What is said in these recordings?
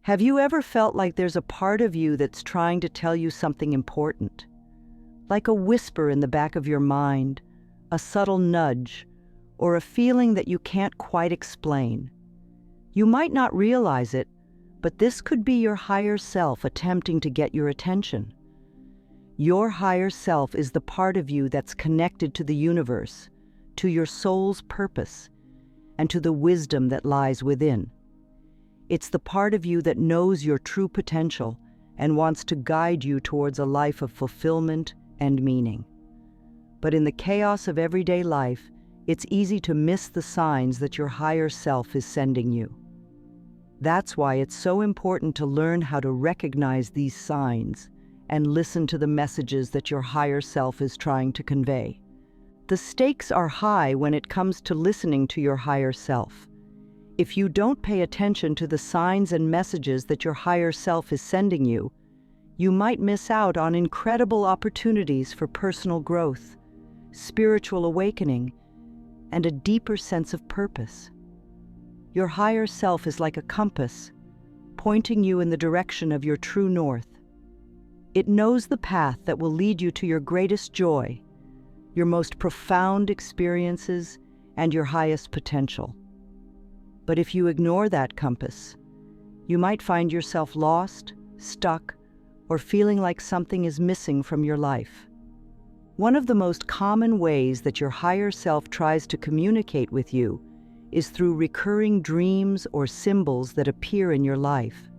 Have you ever felt like there's a part of you that's trying to tell you something important? Like a whisper in the back of your mind, a subtle nudge, or a feeling that you can't quite explain. You might not realize it, but this could be your higher self attempting to get your attention. Your higher self is the part of you that's connected to the universe, to your soul's purpose, and to the wisdom that lies within. It's the part of you that knows your true potential and wants to guide you towards a life of fulfillment and meaning. But in the chaos of everyday life, it's easy to miss the signs that your higher self is sending you. That's why it's so important to learn how to recognize these signs and listen to the messages that your higher self is trying to convey. The stakes are high when it comes to listening to your higher self. If you don't pay attention to the signs and messages that your higher self is sending you, you might miss out on incredible opportunities for personal growth, spiritual awakening, and a deeper sense of purpose. Your higher self is like a compass, pointing you in the direction of your true north. It knows the path that will lead you to your greatest joy, your most profound experiences, and your highest potential. But if you ignore that compass, you might find yourself lost, stuck, or feeling like something is missing from your life. One of the most common ways that your higher self tries to communicate with you is through recurring dreams or symbols that appear in your life.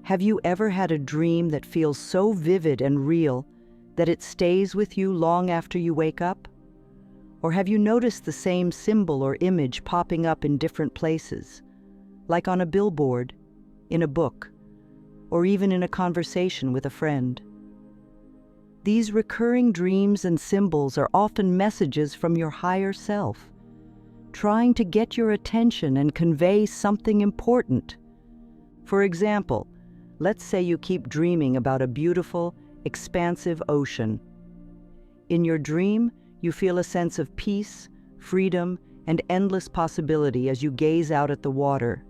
Have you ever had a dream that feels so vivid and real that it stays with you long after you wake up? Or have you noticed the same symbol or image popping up in different places, like on a billboard, in a book, or even in a conversation with a friend? These recurring dreams and symbols are often messages from your higher self, trying to get your attention and convey something important. For example, let's say you keep dreaming about a beautiful, expansive ocean. In your dream, you feel a sense of peace, freedom, and endless possibility as you gaze out at the water.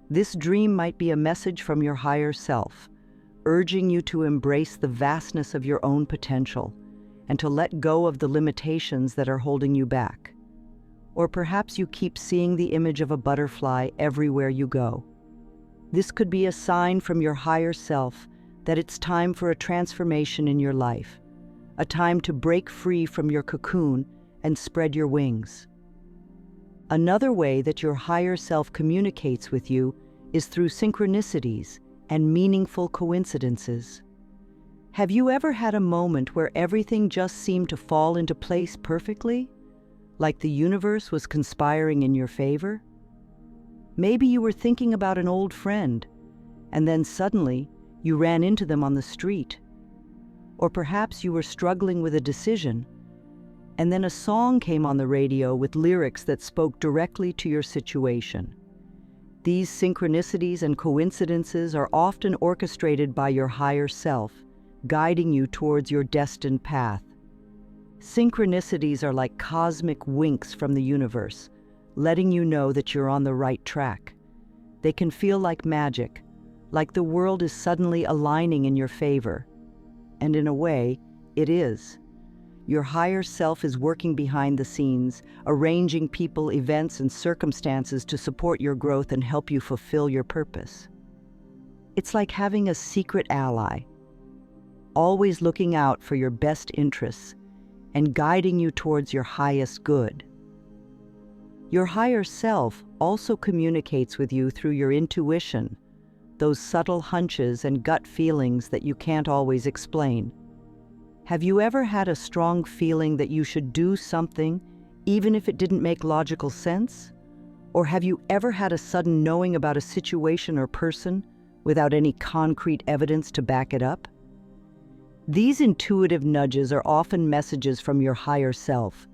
This dream might be a message from your higher self, urging you to embrace the vastness of your own potential and to let go of the limitations that are holding you back. Or perhaps you keep seeing the image of a butterfly everywhere you go. This could be a sign from your higher self that it's time for a transformation in your life, a time to break free from your cocoon and spread your wings. Another way that your higher self communicates with you is through synchronicities and meaningful coincidences. Have you ever had a moment where everything just seemed to fall into place perfectly? Like the universe was conspiring in your favor? Maybe you were thinking about an old friend, and then suddenly you ran into them on the street. Or perhaps you were struggling with a decision, and then a song came on the radio with lyrics that spoke directly to your situation. These synchronicities and coincidences are often orchestrated by your higher self, guiding you towards your destined path. Synchronicities are like cosmic winks from the universe, letting you know that you're on the right track. They can feel like magic, like the world is suddenly aligning in your favor. And in a way, it is. Your higher self is working behind the scenes, arranging people, events, and circumstances to support your growth and help you fulfill your purpose. It's like having a secret ally, always looking out for your best interests and guiding you towards your highest good. Your higher self also communicates with you through your intuition, those subtle hunches and gut feelings that you can't always explain. Have you ever had a strong feeling that you should do something, even if it didn't make logical sense? Or have you ever had a sudden knowing about a situation or person without any concrete evidence to back it up? These intuitive nudges are often messages from your higher self,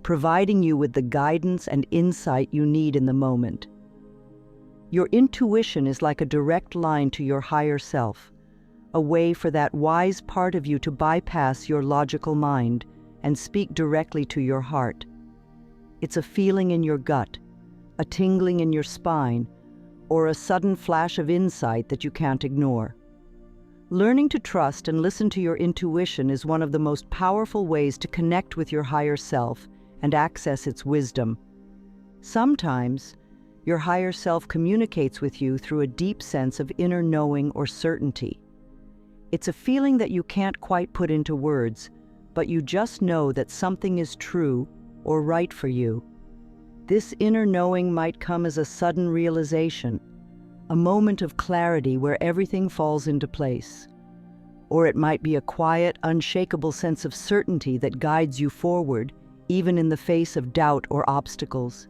providing you with the guidance and insight you need in the moment. Your intuition is like a direct line to your higher self, a way for that wise part of you to bypass your logical mind and speak directly to your heart. It's a feeling in your gut, a tingling in your spine, or a sudden flash of insight that you can't ignore. Learning to trust and listen to your intuition is one of the most powerful ways to connect with your higher self and access its wisdom. Sometimes, your higher self communicates with you through a deep sense of inner knowing or certainty. It's a feeling that you can't quite put into words, but you just know that something is true or right for you. This inner knowing might come as a sudden realization, a moment of clarity where everything falls into place. Or it might be a quiet, unshakable sense of certainty that guides you forward, even in the face of doubt or obstacles.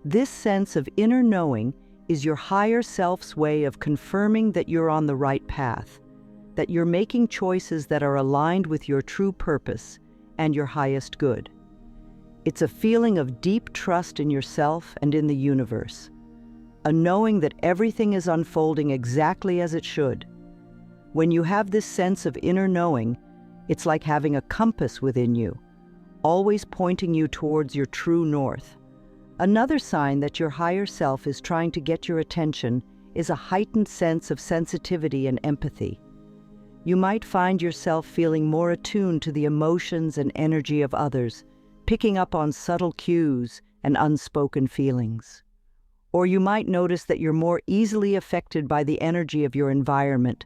This sense of inner knowing is your higher self's way of confirming that you're on the right path, that you're making choices that are aligned with your true purpose and your highest good. It's a feeling of deep trust in yourself and in the universe, a knowing that everything is unfolding exactly as it should. When you have this sense of inner knowing, it's like having a compass within you, always pointing you towards your true north. Another sign that your higher self is trying to get your attention is a heightened sense of sensitivity and empathy. You might find yourself feeling more attuned to the emotions and energy of others, picking up on subtle cues and unspoken feelings. Or you might notice that you're more easily affected by the energy of your environment,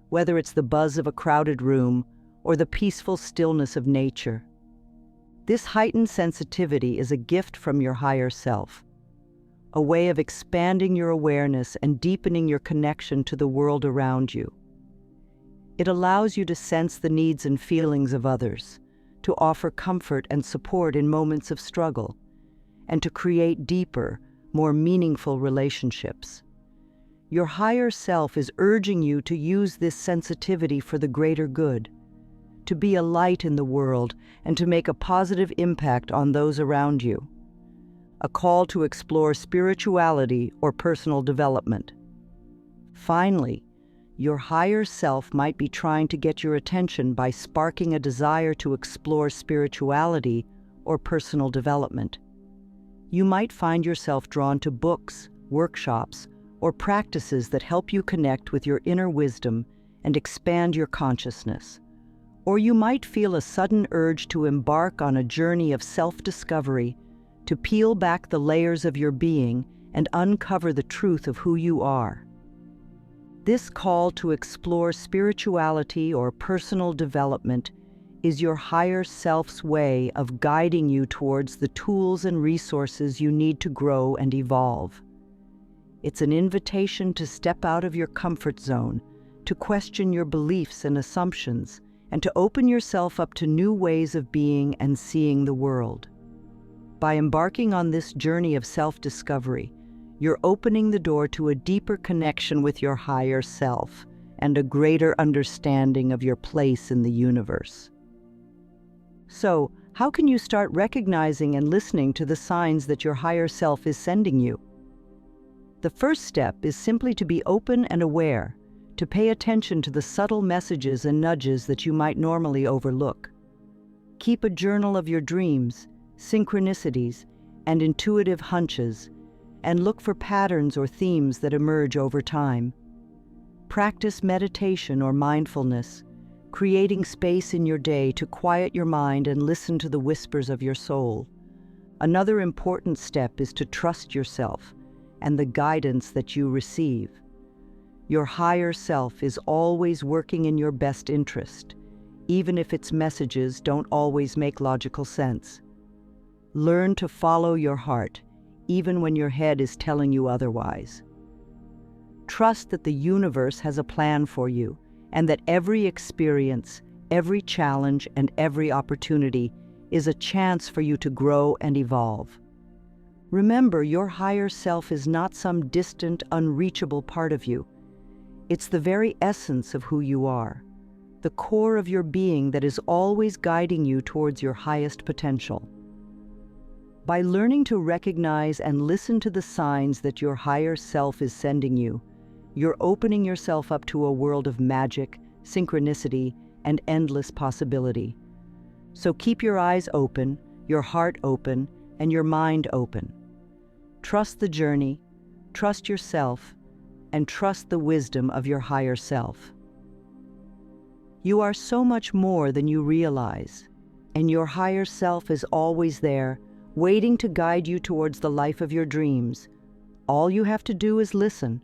whether it's the buzz of a crowded room or the peaceful stillness of nature. This heightened sensitivity is a gift from your higher self, a way of expanding your awareness and deepening your connection to the world around you. It allows you to sense the needs and feelings of others, to offer comfort and support in moments of struggle, and to create deeper, more meaningful relationships. Your higher self is urging you to use this sensitivity for the greater good, to be a light in the world and to make a positive impact on those around you. A call to explore spirituality or personal development. Finally, your higher self might be trying to get your attention by sparking a desire to explore spirituality or personal development. You might find yourself drawn to books, workshops, or practices that help you connect with your inner wisdom and expand your consciousness. Or you might feel a sudden urge to embark on a journey of self-discovery, to peel back the layers of your being and uncover the truth of who you are. This call to explore spirituality or personal development is your higher self's way of guiding you towards the tools and resources you need to grow and evolve. It's an invitation to step out of your comfort zone, to question your beliefs and assumptions, and to open yourself up to new ways of being and seeing the world. By embarking on this journey of self-discovery, you're opening the door to a deeper connection with your higher self and a greater understanding of your place in the universe. So, how can you start recognizing and listening to the signs that your higher self is sending you? The first step is simply to be open and aware, to pay attention to the subtle messages and nudges that you might normally overlook. Keep a journal of your dreams, synchronicities, and intuitive hunches, and look for patterns or themes that emerge over time. Practice meditation or mindfulness, creating space in your day to quiet your mind and listen to the whispers of your soul. Another important step is to trust yourself and the guidance that you receive. Your higher self is always working in your best interest, even if its messages don't always make logical sense. Learn to follow your heart, even when your head is telling you otherwise. Trust that the universe has a plan for you, and that every experience, every challenge, and every opportunity is a chance for you to grow and evolve. Remember, your higher self is not some distant, unreachable part of you. It's the very essence of who you are, the core of your being that is always guiding you towards your highest potential. By learning to recognize and listen to the signs that your higher self is sending you, you're opening yourself up to a world of magic, synchronicity, and endless possibility. So keep your eyes open, your heart open, and your mind open. Trust the journey, trust yourself, and trust the wisdom of your higher self. You are so much more than you realize, and your higher self is always there, waiting to guide you towards the life of your dreams. All you have to do is listen,